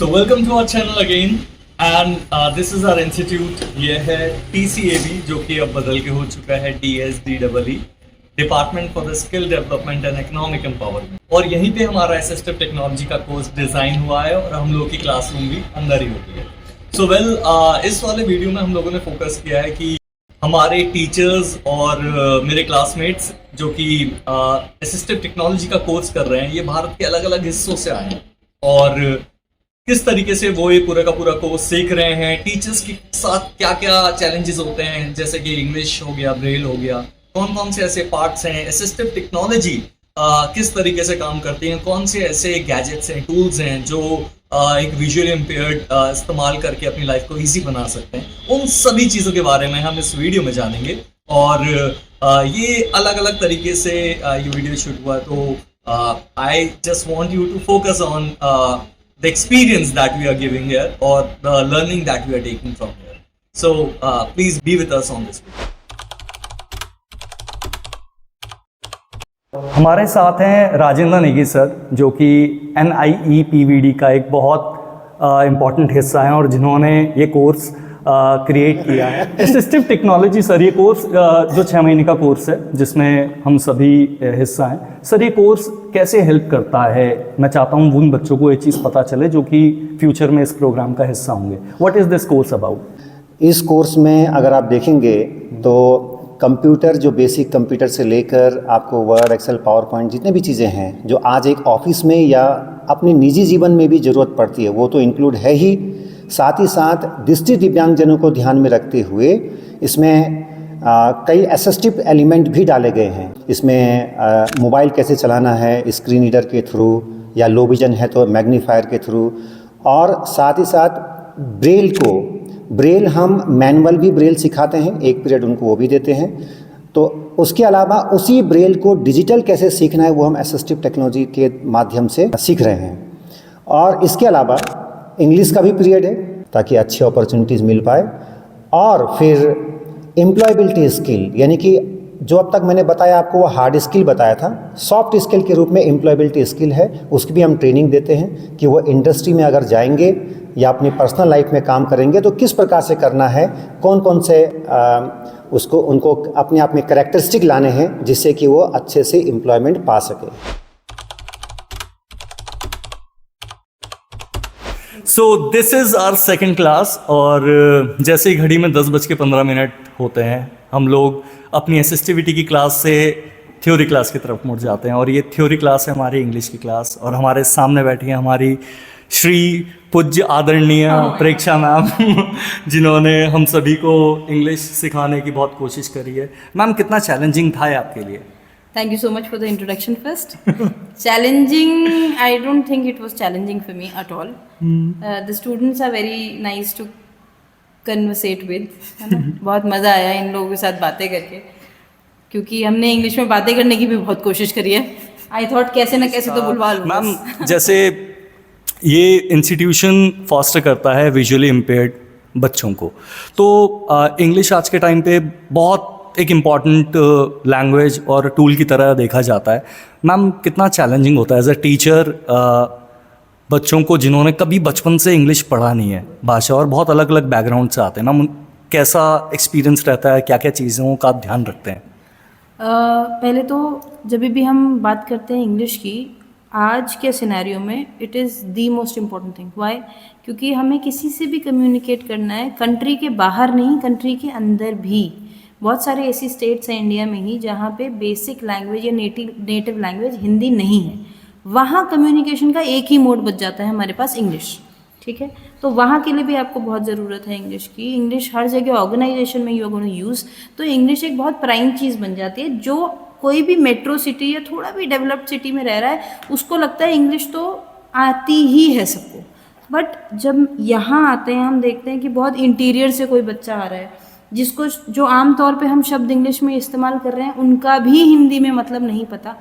So welcome to our channel again and this is our institute. ये है TCAB जो कि अब बदल के हो चुका है DSDEE, department for the skill development and economic empowerment. और यहीं पे हमारा असिस्टिव टेक्नोलॉजी का कोर्स डिजाइन हुआ है और हम लोग की क्लासरूम भी अंदर ही होती है। सो इस वाले वीडियो में हम लोगों ने फोकस किया है कि हमारे टीचर्स और मेरे क्लासमेट्स जो कि असिस्टिव टेक्नोलॉजी का कोर्स कर रहे हैं, ये भारत के अलग अलग हिस्सों से आए हैं और किस तरीके से वो ये पूरा का पूरा कोर्स सीख रहे हैं, टीचर्स के साथ क्या क्या चैलेंजेस होते हैं, जैसे कि इंग्लिश हो गया, ब्रेल हो गया, कौन कौन से ऐसे पार्ट्स हैं, असिस्टिव टेक्नोलॉजी किस तरीके से काम करती हैं, कौन से ऐसे गैजेट्स हैं, टूल्स हैं जो एक विजुअली इम्पेयर्ड इस्तेमाल करके अपनी लाइफ को इजी बना सकते हैं। उन सभी चीज़ों के बारे में हम इस वीडियो में जानेंगे और ये अलग अलग तरीके से ये वीडियो शूट हुआ। तो I just want you to focus on the experience that we are giving here or the learning that we are taking from here. So please be with us on this video. हमारे साथ हैं Rajendra Negi sir, जो कि NIEPVD का एक बहुत important हिस्सा है और जिन्होंने ये कोर्स क्रिएट किया है। असिस्टिव टेक्नोलॉजी सर, ये कोर्स जो 6 महीने का कोर्स है जिसमें हम सभी हिस्सा हैं। सर, ये कोर्स कैसे हेल्प करता है? मैं चाहता हूँ उन बच्चों को ये चीज़ पता चले जो कि फ्यूचर में इस प्रोग्राम का हिस्सा होंगे। What is this course about? इस कोर्स में अगर आप देखेंगे तो कंप्यूटर, जो बेसिक कंप्यूटर से लेकर आपको वर्ड, एक्सेल, पावर पॉइंट, जितने भी चीज़ें हैं जो आज एक ऑफिस में या अपने निजी जीवन में भी ज़रूरत पड़ती है, वो तो इंक्लूड है ही। साथ ही साथ दृष्टि दिव्यांगजनों को ध्यान में रखते हुए इसमें कई असिस्टिव एलिमेंट भी डाले गए हैं। इसमें मोबाइल कैसे चलाना है स्क्रीन रीडर के थ्रू, या लो विजन है तो मैग्नीफायर के थ्रू, और साथ ही साथ ब्रेल हम मैनुअल भी ब्रेल सिखाते हैं, एक पीरियड उनको वो भी देते हैं। तो उसके अलावा उसी ब्रेल को डिजिटल कैसे सीखना है वो हम असिस्टिव टेक्नोलॉजी के माध्यम से सीख रहे हैं। और इसके अलावा इंग्लिश का भी पीरियड है ताकि अच्छी अपॉर्चुनिटीज़ मिल पाए। और फिर एम्प्लॉयबिलिटी स्किल, यानी कि जो अब तक मैंने बताया आपको वो हार्ड स्किल बताया था, सॉफ्ट स्किल के रूप में एम्प्लॉयबिलिटी स्किल है, उसकी भी हम ट्रेनिंग देते हैं कि वो इंडस्ट्री में अगर जाएंगे या अपनी पर्सनल लाइफ में काम करेंगे तो किस प्रकार से करना है, कौन कौन से उनको अपने आप में कैरेक्टरिस्टिक लाने हैं जिससे कि वो अच्छे से एम्प्लॉयमेंट पा सके। So this is our second class और जैसे ही घड़ी में 10:15 होते हैं हम लोग अपनी असिस्टिविटी की क्लास से थ्योरी क्लास की तरफ मुड़ जाते हैं। और ये थ्योरी क्लास है हमारी इंग्लिश की क्लास, और हमारे सामने बैठी हैं हमारी श्री पूज्य आदरणीय प्रेक्षा मैम जिन्होंने हम सभी को इंग्लिश सिखाने की बहुत कोशिश करी है। मैम, कितना चैलेंजिंग था ये आपके लिए? Thank you so much for the introduction first. Challenging, I don't think it was challenging for me at all. The students are very nice to conversate with. है ना? बहुत मज़ा आया इन लोगों के साथ बातें करके, क्योंकि हमने इंग्लिश में बातें करने की भी बहुत कोशिश करी है। आई थॉट कैसे ना कैसे तो बुलवा लूँ। मैम, जैसे ये इंस्टीट्यूशन फॉस्टर करता है विजुअली इम्पेयर्ड बच्चों को, तो इंग्लिश आज के टाइम पे बहुत एक इम्पॉर्टेंट लैंग्वेज और टूल की तरह देखा जाता है। मैम, कितना चैलेंजिंग होता है एज अ टीचर बच्चों को जिन्होंने कभी बचपन से इंग्लिश पढ़ा नहीं है भाषा, और बहुत अलग अलग बैकग्राउंड से आते हैं। मैम, कैसा एक्सपीरियंस रहता है, क्या क्या चीज़ों का ध्यान रखते हैं? पहले तो जब भी हम बात करते हैं इंग्लिश की, आज के सिनेरियो में it is the most important thing. Why? क्योंकि हमें किसी से भी कम्युनिकेट करना है, कंट्री के बाहर नहीं, कंट्री के अंदर भी। बहुत सारे ऐसी स्टेट्स हैं इंडिया में ही जहाँ पे बेसिक लैंग्वेज या नेटिव लैंग्वेज हिंदी नहीं है। वहाँ कम्युनिकेशन का एक ही मोड बच जाता है हमारे पास, इंग्लिश। ठीक है, तो वहाँ के लिए भी आपको बहुत ज़रूरत है इंग्लिश की। इंग्लिश हर जगह ऑर्गेनाइजेशन में you are going to use, तो इंग्लिश एक बहुत प्राइम चीज़ बन जाती है। जो कोई भी मेट्रो सिटी या थोड़ा भी डेवलप्ड सिटी में रह रहा है उसको लगता है इंग्लिश तो आती ही है सबको। बट जब यहाँ आते हैं हम देखते हैं कि बहुत इंटीरियर से कोई बच्चा आ रहा है जिसको जो आम तौर पे हम शब्द इंग्लिश में इस्तेमाल कर रहे हैं उनका भी हिंदी में मतलब नहीं पता,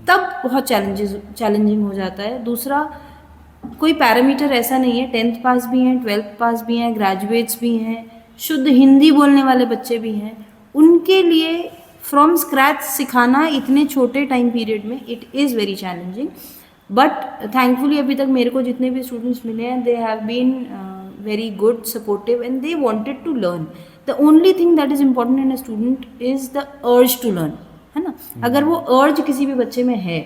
तब बहुत चैलेंजिंग हो जाता है। दूसरा, कोई पैरामीटर ऐसा नहीं है, 10th पास भी हैं, 12th पास भी हैं, ग्रेजुएट्स भी हैं, शुद्ध हिंदी बोलने वाले बच्चे भी हैं। उनके लिए फ्रॉम स्क्रैच सिखाना इतने छोटे टाइम पीरियड में it is very challenging. But thankfully अभी तक मेरे को जितने भी स्टूडेंट्स मिले हैं they have been very good supportive and they wanted to learn. The only thing that is important in a student is the urge to learn, है ना. अगर वो अर्ज किसी भी बच्चे में है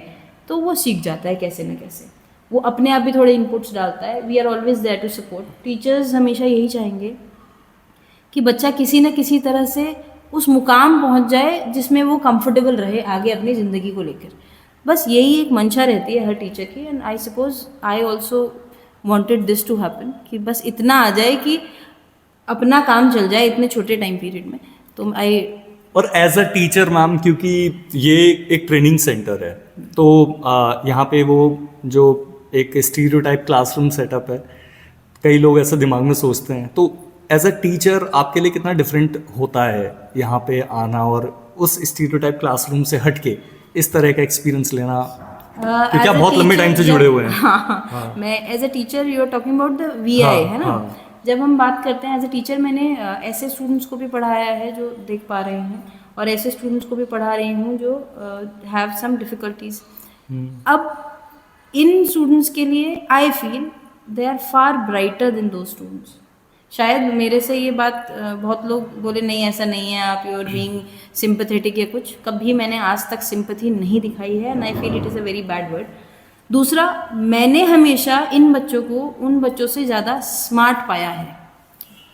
तो वो सीख जाता है कैसे न कैसे, वो अपने आप भी थोड़े इनपुट्स डालता है. We are always there to support. Teachers हमेशा यही चाहेंगे कि बच्चा किसी न किसी तरह से उस मुकाम पहुंच जाए जिसमें वो कंफर्टेबल रहे आगे अपनी ज़िंदगी को लेकर. बस यही एक मंशा रहती है हर टीचर की. And I suppose I also wanted this to happen कि बस इतना आ जाए कि अपना काम चल जाए इतने छोटे टाइम पीरियड में. तो आई और एज अ टीचर मैम, क्योंकि ये एक ट्रेनिंग सेंटर है, तो यहाँ पे वो जो एक स्टीरियोटाइप क्लासरूम सेटअप है, कई लोग ऐसा दिमाग में सोचते हैं, तो एज अ टीचर आपके लिए कितना डिफरेंट होता है यहाँ पे आना और उस स्टीरियोटाइप क्लासरूम से हट के इस तरह का एक्सपीरियंस लेना, क्योंकि आप बहुत लंबे टाइम से जुड़े हुए हैं. हाँ. मैं as a teacher, you are talking about the VI, है ना. जब हम बात करते हैं एज अ टीचर, मैंने ऐसे स्टूडेंट्स को भी पढ़ाया है जो देख पा रहे हैं, और ऐसे स्टूडेंट्स को भी पढ़ा रही हूँ जो हैव सम डिफ़िकल्टीज. अब इन स्टूडेंट्स के लिए I feel they are far brighter than those students. शायद मेरे से ये बात बहुत लोग बोले नहीं ऐसा नहीं है, आप यू आर बीइंग सिंपैथेटिक या कुछ. कभी मैंने आज तक सिंपैथी नहीं दिखाई है and I feel it is a very bad word. दूसरा, मैंने हमेशा इन बच्चों को उन बच्चों से ज़्यादा स्मार्ट पाया है,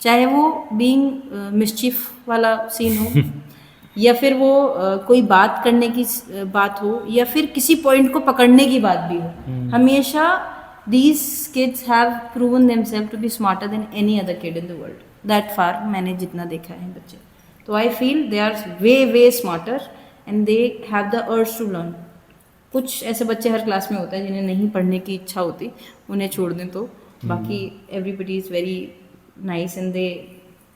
चाहे वो बीइंग मिस्चीफ वाला सीन हो या फिर वो कोई बात करने की बात हो या फिर किसी पॉइंट को पकड़ने की बात भी हो. हमेशा these kids have proven themselves to be smarter than any other kid in the world. That far मैंने जितना देखा है बच्चे, तो I feel they are way smarter and they have the urge to learn. कुछ ऐसे बच्चे हर क्लास में होते हैं जिन्हें नहीं पढ़ने की इच्छा होती, उन्हें छोड़ दें तो बाकी everybody is very nice and they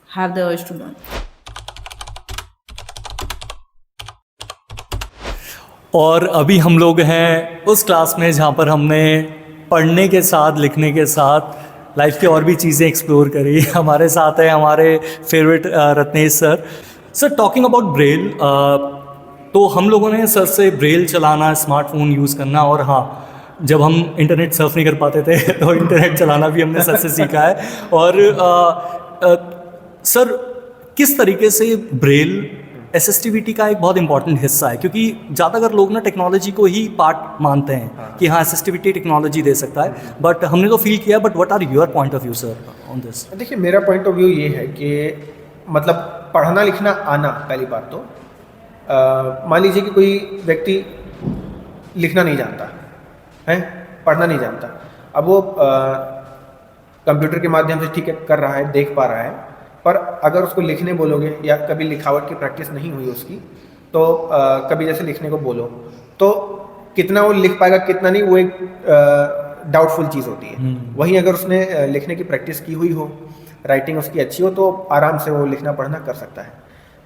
have the urge to learn. और अभी हम लोग हैं उस क्लास में जहाँ पर हमने पढ़ने के साथ लिखने के साथ लाइफ की और भी चीज़ें एक्सप्लोर करी. हमारे साथ है हमारे favourite Ratnesh sir. Sir, talking about Braille, तो हम लोगों ने सर से ब्रेल चलाना, स्मार्टफोन यूज़ करना, और हाँ, जब हम इंटरनेट सर्फ नहीं कर पाते थे तो इंटरनेट चलाना भी हमने सर से सीखा है. और सर, किस तरीके से ब्रेल एसिस्टिविटी का एक बहुत इंपॉर्टेंट हिस्सा है, क्योंकि ज़्यादातर लोग ना टेक्नोलॉजी को ही पार्ट मानते हैं कि हाँ एसिस्टिविटी टेक्नोलॉजी दे सकता है, बट हमने तो फील किया. But what are your point of view sir on this? देखिए, मेरा पॉइंट ऑफ व्यू ये है कि मतलब पढ़ना लिखना आना, पहली बात तो मान लीजिए कि कोई व्यक्ति लिखना नहीं जानता है, पढ़ना नहीं जानता, अब वो कंप्यूटर के माध्यम से ठीक है कर रहा है, देख पा रहा है, पर अगर उसको लिखने बोलोगे या कभी लिखावट की प्रैक्टिस नहीं हुई उसकी, तो कभी जैसे लिखने को बोलो तो कितना वो लिख पाएगा कितना नहीं, वो एक डाउटफुल चीज़ होती है. वहीं अगर उसने लिखने की प्रैक्टिस की हुई हो, राइटिंग उसकी अच्छी हो, तो आराम से वो लिखना पढ़ना कर सकता है.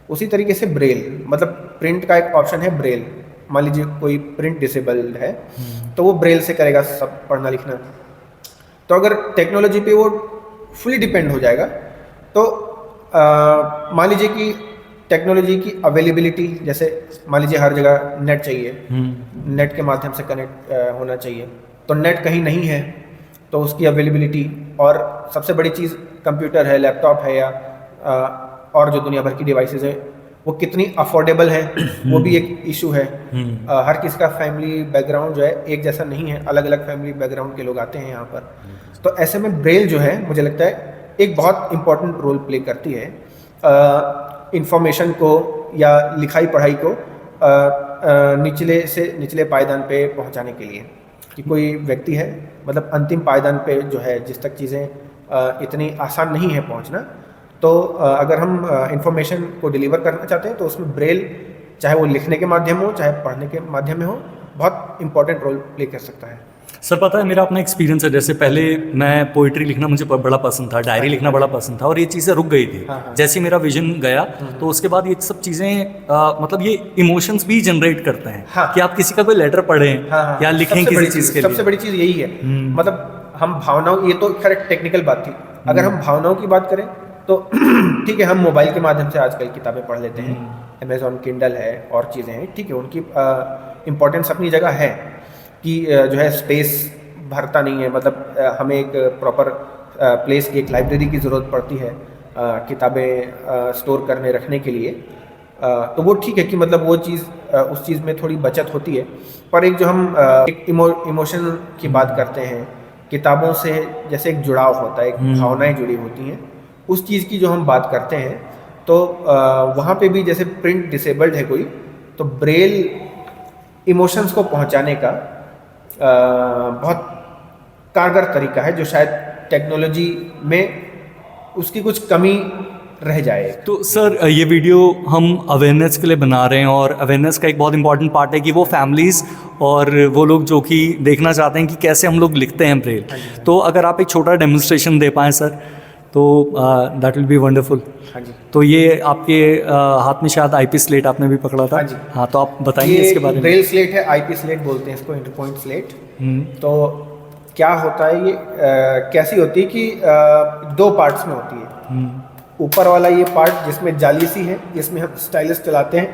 उसी तरीके से ब्रेल, मतलब प्रिंट का एक ऑप्शन है ब्रेल. मान लीजिए कोई प्रिंट डिसेबल्ड है तो वो ब्रेल से करेगा सब पढ़ना लिखना. तो अगर टेक्नोलॉजी पे वो फुली डिपेंड हो जाएगा तो मान लीजिए कि टेक्नोलॉजी की अवेलेबिलिटी, जैसे मान लीजिए हर जगह नेट चाहिए, नेट के माध्यम से कनेक्ट होना चाहिए, तो नेट कहीं नहीं है तो उसकी अवेलेबिलिटी, और सबसे बड़ी चीज़ कंप्यूटर है, लैपटॉप है या और जो दुनिया भर की डिवाइसेस है वो कितनी अफोर्डेबल है, वो भी एक इशू है. हर किसी का फैमिली बैकग्राउंड जो है एक जैसा नहीं है, अलग अलग फैमिली बैकग्राउंड के लोग आते हैं यहाँ पर. तो ऐसे में ब्रेल जो है मुझे लगता है एक बहुत इम्पॉर्टेंट रोल प्ले करती है इंफॉर्मेशन को या लिखाई पढ़ाई को निचले से निचले पायदान पे पहुंचाने के लिए. कि कोई व्यक्ति है, मतलब अंतिम पायदान पे जो है जिस तक चीज़ें इतनी आसान नहीं है पहुंचना, तो अगर हम इंफॉर्मेशन को डिलीवर करना चाहते हैं तो उसमें ब्रेल, चाहे वो लिखने के माध्यम हो चाहे पढ़ने के माध्यम में हो, बहुत इंपॉर्टेंट रोल प्ले कर सकता है. सर, पता है मेरा अपना एक्सपीरियंस है, जैसे पहले मैं पोइट्री लिखना मुझे बड़ा पसंद था, डायरी लिखना बड़ा पसंद था, और ये चीज़ें रुक गई थी. जैसे मेरा विजन गया तो उसके बाद ये सब चीज़ें मतलब ये इमोशंस भी जनरेट करते हैं कि आप किसी का कोई लेटर पढ़ें या लिखें किसी चीज़ के लिए. सबसे बड़ी चीज़ यही है, मतलब हम भावनाओं, ये तो खैर टेक्निकल बात थी, अगर हम भावनाओं की बात करें तो ठीक है, हम मोबाइल के माध्यम से आजकल किताबें पढ़ लेते हैं, अमेज़ॉन किंडल है और चीज़ें हैं, ठीक है, उनकी इम्पोर्टेंस अपनी जगह है, कि जो है स्पेस भरता नहीं है, मतलब हमें एक प्रॉपर प्लेस की, एक लाइब्रेरी की ज़रूरत पड़ती है किताबें स्टोर करने रखने के लिए। तो वो ठीक है कि मतलब वो चीज़ उस चीज़ में थोड़ी बचत होती है, पर एक जो हम एक इमोशन की बात करते हैं, किताबों से जैसे एक जुड़ाव होता है, एक भावनाएं जुड़ी होती हैं, उस चीज़ की जो हम बात करते हैं, तो वहाँ पे भी जैसे प्रिंट डिसेबल्ड है कोई, तो ब्रेल इमोशंस को पहुँचाने का बहुत कारगर तरीका है, जो शायद टेक्नोलॉजी में उसकी कुछ कमी रह जाए। तो सर ये वीडियो हम अवेयरनेस के लिए बना रहे हैं, और अवेयरनेस का एक बहुत इंपॉर्टेंट पार्ट है कि वो फैमिलीज़ और वो लोग जो कि देखना चाहते हैं कि कैसे हम लोग लिखते हैं ब्रेल, तो अगर आप एक छोटा डेमोन्स्ट्रेशन दे पाएँ सर, तो दैट विल बी वंडरफुल। हाँ जी। तो ये आपके हाथ में शायद आईपी स्लेट आपने भी पकड़ा था। हाँ जी। हाँ, तो आप बताइए इसके बारे में। ब्रेल स्लेट है, आईपी स्लेट बोलते हैं इसको, इंटर पॉइंट स्लेट। तो क्या होता है ये, कैसी होती है कि दो पार्ट्स में होती है। ऊपर वाला ये पार्ट जिसमें जाली सी है, इसमें हम स्टाइलस चलाते हैं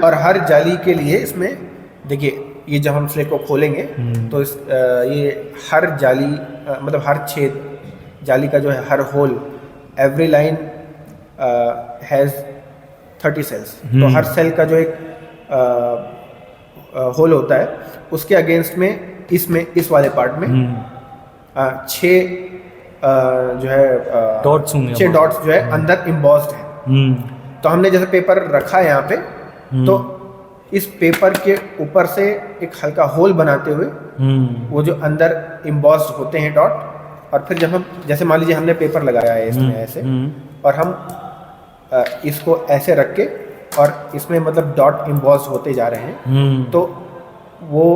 और हर जाली के लिए इसमें देखिए, ये जब हम स्लेट को खोलेंगे तो ये हर जाली मतलब हर छेद जाली का जो है, हर hole, every line has 30 cells. तो हर सेल का जो एक होल होता है, उसके अगेंस्ट में इसमें इस वाले पार्ट में 6 जो है डॉट्स होंगे, 6 डॉट्स जो है अंदर इम्बॉस्ड है। तो हमने जैसे पेपर रखा है यहाँ पे, तो इस पेपर के ऊपर से एक हल्का होल बनाते हुए वो जो अंदर इम्बॉस्ड होते हैं डॉट, और फिर जब हम जैसे मान लीजिए हमने पेपर लगाया है इसमें ऐसे, और हम इसको ऐसे रख के और इसमें मतलब डॉट इम्बॉस्ड होते जा रहे हैं, तो वो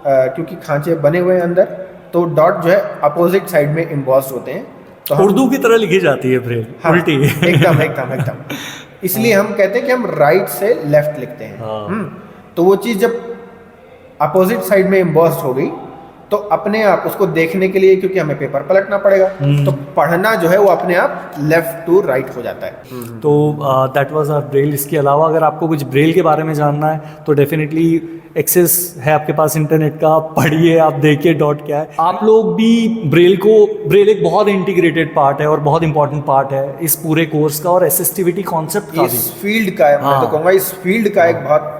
क्योंकि खांचे बने हुए हैं अंदर, तो डॉट जो है अपोजिट साइड में इम्बॉस्ड होते हैं। तो उर्दू की तरह लिखी जाती है ब्रेल, उल्टी। एकदम एकदम एकदम। इसलिए हम कहते हैं कि हम राइट से लेफ्ट लिखते हैं। तो वो चीज़ जब अपोजिट साइड में एम्बॉस्ड हो गई, तो अपने आप उसको देखने के लिए, क्योंकि हमें पेपर पलटना पड़ेगा, तो पढ़ना जो है वो अपने आप लेफ्ट टू राइट हो जाता है। तो दैट वाज आवर ब्रेल। इसके अलावा अगर आपको कुछ ब्रेल के बारे में जानना है तो डेफिनेटली एक्सेस है आपके पास इंटरनेट का, आप पढ़िए, आप देखिए डॉट क्या है। आप लोग भी ब्रेल एक बहुत इंटीग्रेटेड पार्ट है और बहुत इंपॉर्टेंट पार्ट है इस पूरे कोर्स का, और असिस्टिविटी कॉन्सेप्ट का भी, इस फील्ड का है। मैं तो कहूँगा इस फील्ड का एक बहुत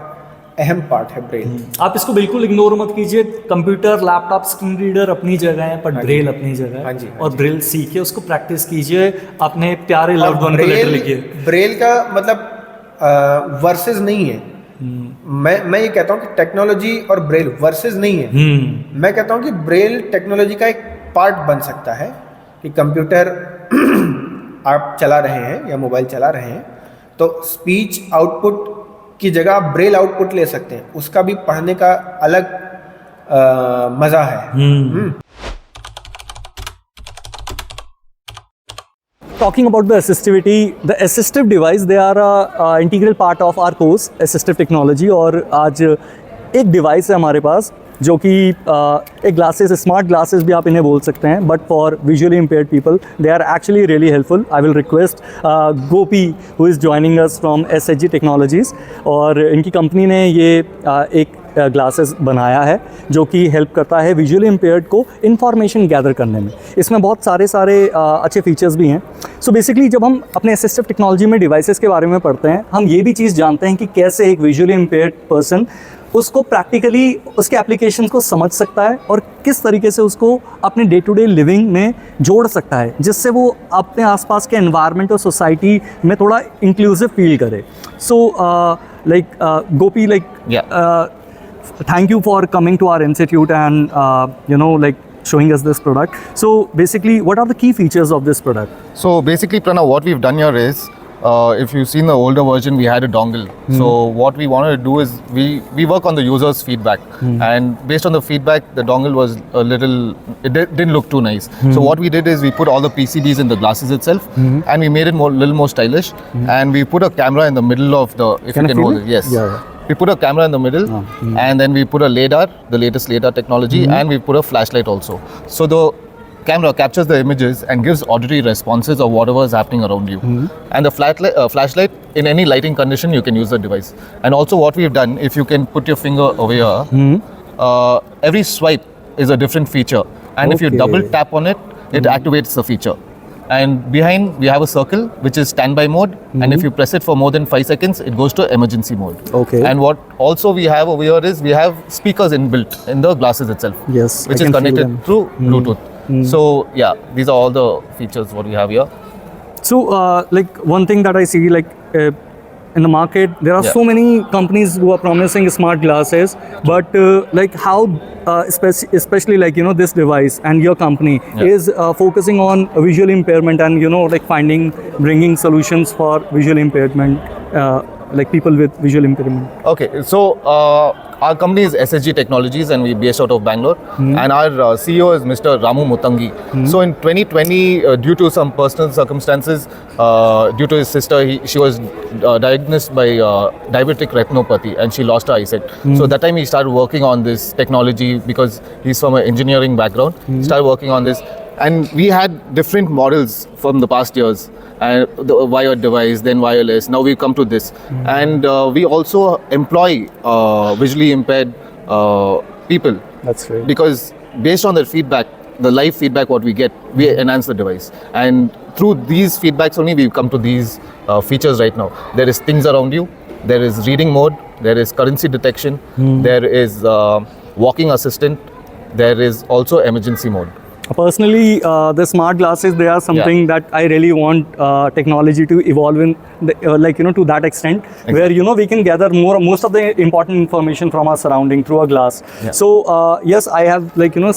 अहम पार्ट है ब्रेल। आप इसको बिल्कुल इग्नोर मत कीजिए। कंप्यूटर, लैपटॉप, स्क्रीन रीडर अपनी जगह है, पर ब्रेल अपनी जगह है। और ब्रेल सीखिए, उसको प्रैक्टिस कीजिए, अपने प्यारे लव्ड वन को लेटर लिखिए। ब्रेल का मतलब वर्सेस नहीं है। मैं ये कहता हूँ कि टेक्नोलॉजी और ब्रेल वर्सेस नहीं है। मैं कहता हूँ कि ब्रेल टेक्नोलॉजी का एक पार्ट बन सकता है, कि कंप्यूटर आप चला रहे हैं या मोबाइल चला रहे हैं, तो स्पीच आउटपुट की जगह आप ब्रेल आउटपुट ले सकते हैं, उसका भी पढ़ने का अलग मज़ा है। Talking about the assistive device, they are a integral part of our course, assistive technology। और आज एक डिवाइस है हमारे पास जो कि एक ग्लासेस, स्मार्ट ग्लासेस भी आप इन्हें बोल सकते हैं, but for visually impaired people they are actually really helpful. I will request Gopi who is joining us from SHG technologies, और इनकी कंपनी ने ये एक ग्लासेस बनाया है जो कि हेल्प करता है विजुअली इम्पेयर्ड को इंफॉर्मेशन गैदर करने में। इसमें बहुत सारे अच्छे फीचर्स भी हैं। सो बेसिकली जब हम अपने असिस्टिव टेक्नोलॉजी में डिवाइसेस के बारे में पढ़ते हैं, हम ये भी चीज़ जानते हैं कि कैसे एक विजुअली इम्पेयर्ड पर्सन उसको प्रैक्टिकली उसके एप्लीकेशन को समझ सकता है और किस तरीके से उसको अपने डे टू डे लिविंग में जोड़ सकता है, जिससे वो अपने आसपास के एनवायरनमेंट और सोसाइटी में थोड़ा इंक्लूसिव फील करे। सो गोपी, thank you for coming to our institute and showing us this product. So basically, what are the key features of this product? So basically, Pranav, what we've done here is, if you've seen the older version, we had a dongle. So what we wanted to do is we work on the user's feedback, and based on the feedback, the dongle was a little, didn't look too nice. So what we did is we put all the PCBs in the glasses itself, and we made it little more stylish, and we put a camera in the middle of the, if Can you I can feel hold it? it, yes. Yeah. We put a camera in the middle, and then we put a LiDAR, the latest LiDAR technology, and we put a flashlight also. So the camera captures the images and gives auditory responses of whatever is happening around you. And the flashlight, in any lighting condition, you can use the device. And also what we've done, if you can put your finger over here, every swipe is a different feature. And if you Okay. double tap on it, it activates the feature. And behind, we have a circle, which is standby mode. And if you press it for more than 5 seconds, it goes to emergency mode. Okay. And what also we have over here is we have speakers inbuilt in the glasses itself. Yes, I Which is can feel connected them. through Bluetooth. So yeah, these are all the features what we have here. So, like one thing that I see, like in the market, there are Yeah. so many companies who are promising smart glasses, but like how, especially like this device and your company Yeah. is focusing on visual impairment and like bringing solutions for visual impairment, like people with visual impairment. Okay, so our company is SSG Technologies and we're based out of Bangalore. And our CEO is Mr. Ramu Mutangi. So in 2020, due to some personal circumstances, due to his sister, she was diagnosed by diabetic retinopathy and she lost her eyesight. So that time he started working on this technology because he's from an engineering background. He started working on this. And we had different models from the past years. The wired device, then wireless. Now we come to this, and we also employ visually impaired people That's great. because based on their feedback, the live feedback what we get, we enhance the device, and through these feedbacks only we come to these features right now. There is things around you, there is reading mode, there is currency detection, there is walking assistant, there is also emergency mode. Personally, the smart glasses, they are something that I really want technology to evolve in, to that extent, where we can gather most of the important information from our surrounding through a glass. Yeah. So yes, I have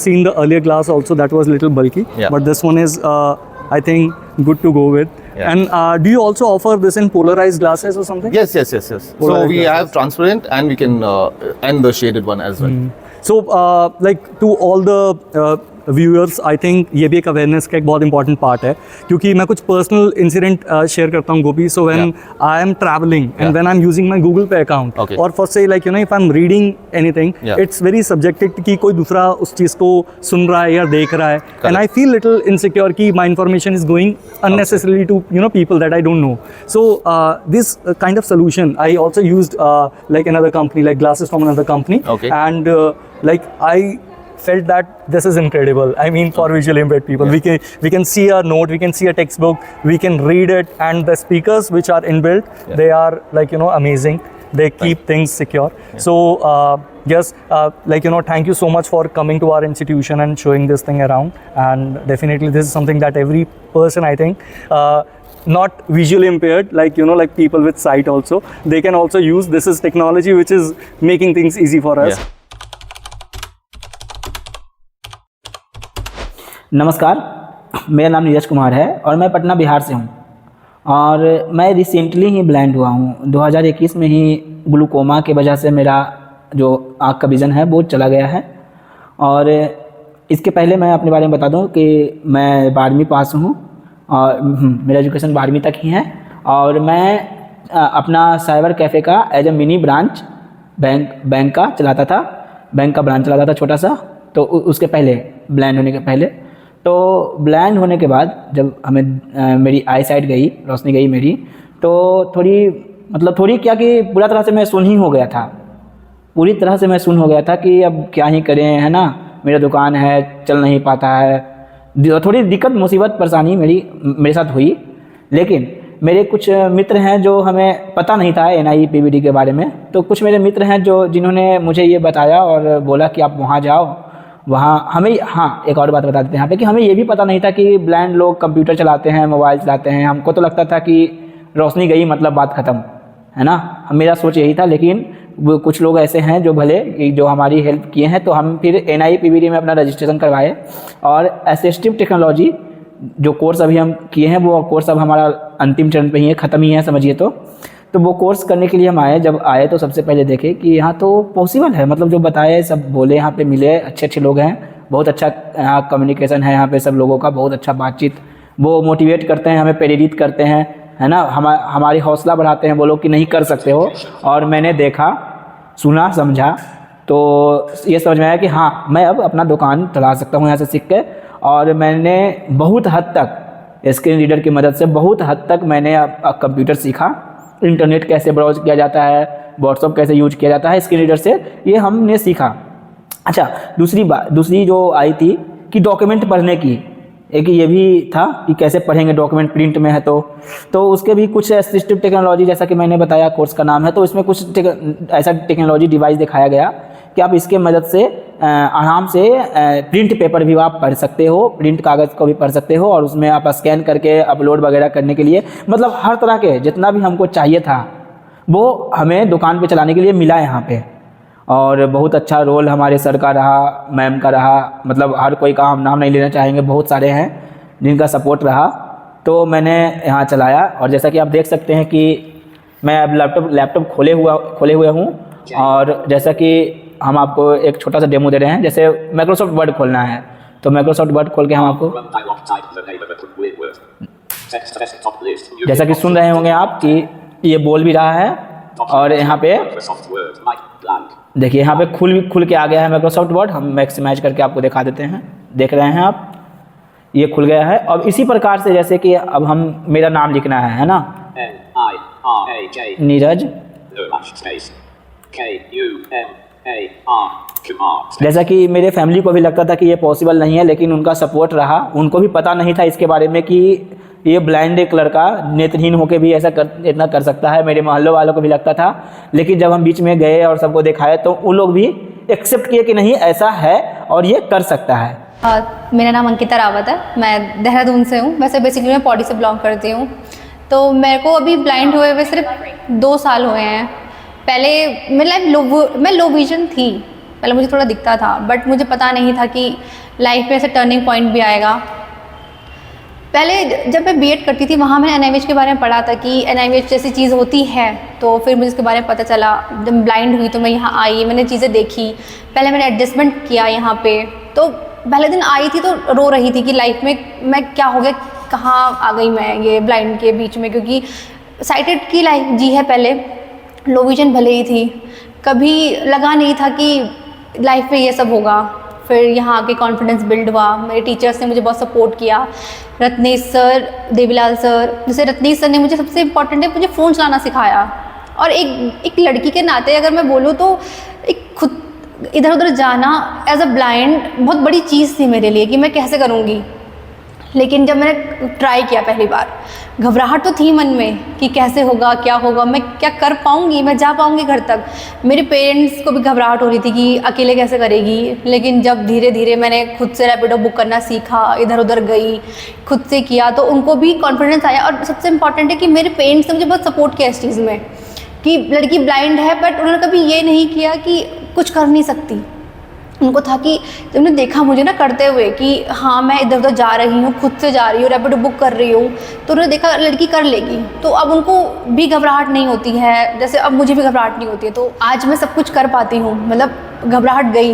seen the earlier glass also that was little bulky, Yeah. but this one is I think good to go with. Yeah. And do you also offer this in polarized glasses or something? Yes. So Polarized we have transparent and we can and the shaded one as well. So like to all the viewers I think ये भी एक awareness का एक बहुत important part है क्योंकि मैं कुछ पर्सनल इंसिडेंट शेयर करता हूँ Gopi so when I am travelling and when I am using my Google Pay account Okay. और फॉर से like if I am reading anything Yeah. It's very subjected कि कोई दूसरा उस चीज़ को सुन रहा है या देख रहा है and I feel little insecure कि my information is going unnecessarily to people that I don't know. So this kind of solution I also used like another company, like glasses from another company. Okay. And like I felt that this is incredible. I mean, for visually impaired people, we can see a note, we can see a textbook, we can read it, and the speakers which are inbuilt, they are like amazing. They keep things secure. So yes, thank you so much for coming to our institution and showing this thing around. And definitely, this is something that every person, I think, not visually impaired, like like people with sight also, they can also use. This is technology which is making things easy for us. Yeah. नमस्कार, मेरा नाम नीरज कुमार है और मैं पटना बिहार से हूँ और मैं रिसेंटली ही ब्लाइंड हुआ हूँ। 2021 में ही ग्लूकोमा की वजह से मेरा जो आँख का विज़न है वो चला गया है। और इसके पहले मैं अपने बारे में बता दूँ कि मैं 12वीं पास हूँ और मेरा एजुकेशन 12वीं तक ही है और मैं अपना साइबर कैफ़े का as a mini branch bank का चलाता था, बैंक का ब्रांच चलाता था छोटा सा। तो उसके पहले ब्लाइंड होने के पहले, तो ब्लाइंड होने के बाद जब हमें मेरी आई साइट गई, रोशनी गई मेरी, तो थोड़ी क्या कि पूरा तरह से मैं सुन ही हो गया था, पूरी तरह से मैं सुन हो गया था कि अब क्या ही करें, है ना, मेरा दुकान है, चल नहीं पाता है। थोड़ी दिक्कत मुसीबत परेशानी मेरे साथ हुई। लेकिन मेरे कुछ मित्र हैं जो हमें पता नहीं था NIPVD के बारे में, तो कुछ मेरे मित्र हैं जिन्होंने मुझे ये बताया और बोला कि आप वहाँ जाओ। वहाँ हमें, हाँ, एक और बात बता देते हैं यहाँ पे कि हमें ये भी पता नहीं था कि ब्लाइंड लोग कंप्यूटर चलाते हैं, मोबाइल चलाते हैं। हमको तो लगता था कि रोशनी गई मतलब बात ख़त्म, है ना, मेरा सोच यही था। लेकिन वो कुछ लोग ऐसे हैं जो भले जो हमारी हेल्प किए हैं। तो हम फिर NIPVD में अपना रजिस्ट्रेशन करवाए और असिस्टिव टेक्नोलॉजी जो कोर्स अभी हम किए हैं वो कोर्स अब हमारा अंतिम चरण पे ही है, ख़त्म ही है समझिए। तो वो कोर्स करने के लिए हम आए। जब आए तो सबसे पहले देखे कि यहाँ तो पॉसिबल है, मतलब जो बताए सब बोले, यहाँ पे मिले, अच्छे लोग हैं, बहुत अच्छा यहाँ कम्युनिकेशन है यहाँ पे सब लोगों का, बहुत अच्छा बातचीत, वो मोटिवेट करते हैं, हमें प्रेरित करते हैं, है ना, हमारी हौसला बढ़ाते हैं, वो लोग कि नहीं कर सकते हो। और मैंने देखा, सुना, समझा, तो ये समझ में आया कि हाँ, मैं अब अपना दुकान चला सकता हूँ यहाँ से सीख के। और मैंने बहुत हद तक स्क्रीन रीडर की मदद से बहुत हद तक मैंने कंप्यूटर सीखा। इंटरनेट कैसे ब्राउज किया जाता है, व्हाट्सअप कैसे यूज किया जाता है, स्क्रीन रीडर से ये हमने सीखा। अच्छा, दूसरी जो आई थी कि डॉक्यूमेंट पढ़ने की, एक ये भी था कि कैसे पढ़ेंगे डॉक्यूमेंट प्रिंट में है तो उसके भी कुछ असिस्टिव टेक्नोलॉजी, जैसा कि मैंने बताया कोर्स का नाम है, तो इसमें कुछ ऐसा टेक्नोलॉजी डिवाइस दिखाया गया कि आप इसके मदद से आराम से प्रिंट पेपर भी आप पढ़ सकते हो, प्रिंट कागज़ को भी पढ़ सकते हो, और उसमें आप स्कैन करके अपलोड वगैरह करने के लिए, मतलब हर तरह के जितना भी हमको चाहिए था वो हमें दुकान पे चलाने के लिए मिला यहाँ पे। और बहुत अच्छा रोल हमारे सर का रहा, मैम का रहा, मतलब हर कोई का हम नाम नहीं लेना चाहेंगे, बहुत सारे हैं जिनका सपोर्ट रहा, तो मैंने यहाँ चलाया। और जैसा कि आप देख सकते हैं कि मैं अब लैपटॉप खोले हुए हूँ, और जैसा कि हम आपको एक छोटा सा डेमो दे रहे हैं। जैसे माइक्रोसॉफ्ट वर्ड खोलना है तो माइक्रोसॉफ्ट वर्ड खोल के हम आपको, जैसा कि सुन रहे होंगे आप कि ये बोल भी रहा है, और यहाँ पे देखिए यहाँ पे खुल के आ गया है माइक्रोसॉफ्ट वर्ड। हम मैक्सिमाइज करके आपको दिखा देते हैं, देख रहे हैं आप, ये खुल गया है। अब इसी प्रकार से जैसे कि अब हम मेरा नाम लिखना है ना, नीरज, जैसा कि मेरे फैमिली को भी लगता था कि ये पॉसिबल नहीं है, लेकिन उनका सपोर्ट रहा। उनको भी पता नहीं था इसके बारे में कि ये ब्लाइंड एक लड़का नेत्रहीन होकर भी इतना कर सकता है। मेरे मोहल्लों वालों को भी लगता था, लेकिन जब हम बीच में गए और सबको दिखाए तो उन लोग भी एक्सेप्ट किए कि नहीं, ऐसा है और ये कर सकता है। मेरा नाम अंकिता रावत है, मैं देहरादून से हूँ। वैसे बेसिकली मैं पौड़ी से बिलोंग करती हूँ। तो मेरे को अभी ब्लाइंड हुए हुए सिर्फ 2 साल हुए हैं। पहले मेरी लाइफ मैं लो विजन थी, पहले मुझे थोड़ा दिखता था, बट मुझे पता नहीं था कि लाइफ में ऐसे टर्निंग पॉइंट भी आएगा। पहले जब मैं बीएड करती थी वहाँ मैंने एनआईवीएच के बारे में पढ़ा था कि एनआईवीएच जैसी चीज़ होती है, तो फिर मुझे इसके बारे में पता चला। जब ब्लाइंड हुई तो मैं यहाँ आई, मैंने चीज़ें देखी, पहले मैंने एडजस्टमेंट किया यहाँ पे। तो पहले दिन आई थी तो रो रही थी कि लाइफ में मैं क्या हो गया, कहाँ आ गई मैं ये ब्लाइंड के बीच में, क्योंकि साइटेड की लाइफ जी है। पहले लो विजन भले ही थी, कभी लगा नहीं था कि लाइफ में ये सब होगा। फिर यहाँ आके कॉन्फिडेंस बिल्ड हुआ, मेरे टीचर्स ने मुझे बहुत सपोर्ट किया, रत्नेश सर, देवीलाल सर। जैसे रत्नेश सर ने मुझे सबसे इम्पॉर्टेंट है मुझे फ़ोन चलाना सिखाया। और एक लड़की के नाते अगर मैं बोलूँ तो एक खुद इधर उधर जाना एज अ ब्लाइंड बहुत बड़ी चीज़ थी मेरे लिए कि मैं कैसे करूँगी। लेकिन जब मैंने ट्राई किया पहली बार, घबराहट तो थी मन में कि कैसे होगा, क्या होगा, मैं क्या कर पाऊँगी, मैं जा पाऊँगी घर तक। मेरे पेरेंट्स को भी घबराहट हो रही थी कि अकेले कैसे करेगी। लेकिन जब धीरे धीरे मैंने खुद से रैपिडो बुक करना सीखा, इधर उधर गई, खुद से किया, तो उनको भी कॉन्फिडेंस आया। और सबसे इम्पॉर्टेंट है कि मेरे पेरेंट्स ने मुझे बहुत सपोर्ट किया इस चीज़ में कि लड़की ब्लाइंड है, बट उन्होंने कभी ये नहीं किया कि कुछ कर नहीं सकती। उनको था कि जब उन्होंने देखा मुझे ना करते हुए कि हाँ मैं इधर उधर जा रही हूँ, खुद से जा रही हूँ, रैपिडो बुक कर रही हूँ, तो उन्होंने देखा लड़की कर लेगी, तो अब उनको भी घबराहट नहीं होती है, जैसे अब मुझे भी घबराहट नहीं होती है। तो आज मैं सब कुछ कर पाती हूँ, मतलब घबराहट गई,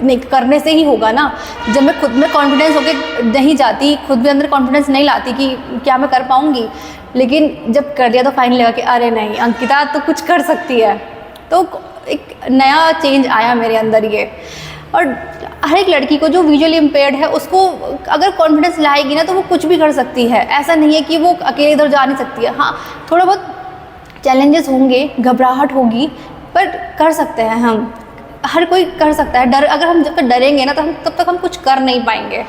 नहीं करने से ही होगा ना। जब मैं खुद में कॉन्फिडेंस होके नहीं जाती, खुद में अंदर कॉन्फिडेंस नहीं लाती कि क्या मैं कर पाऊँगी, लेकिन जब कर लिया तो फाइनल लगा कि अरे नहीं अंकिता तो कुछ कर सकती है। तो एक नया चेंज आया मेरे अंदर ये। और हर एक लड़की को जो विजुअली इम्पेयर्ड है उसको अगर कॉन्फिडेंस लाएगी ना तो वो कुछ भी कर सकती है। ऐसा नहीं है कि वो अकेले इधर जा नहीं सकती है। हाँ, थोड़ा बहुत चैलेंजेस होंगे, घबराहट होगी, पर कर सकते हैं हम, हर कोई कर सकता है। डर अगर हम जब तक डरेंगे ना तो तब तक हम कुछ कर नहीं पाएंगे।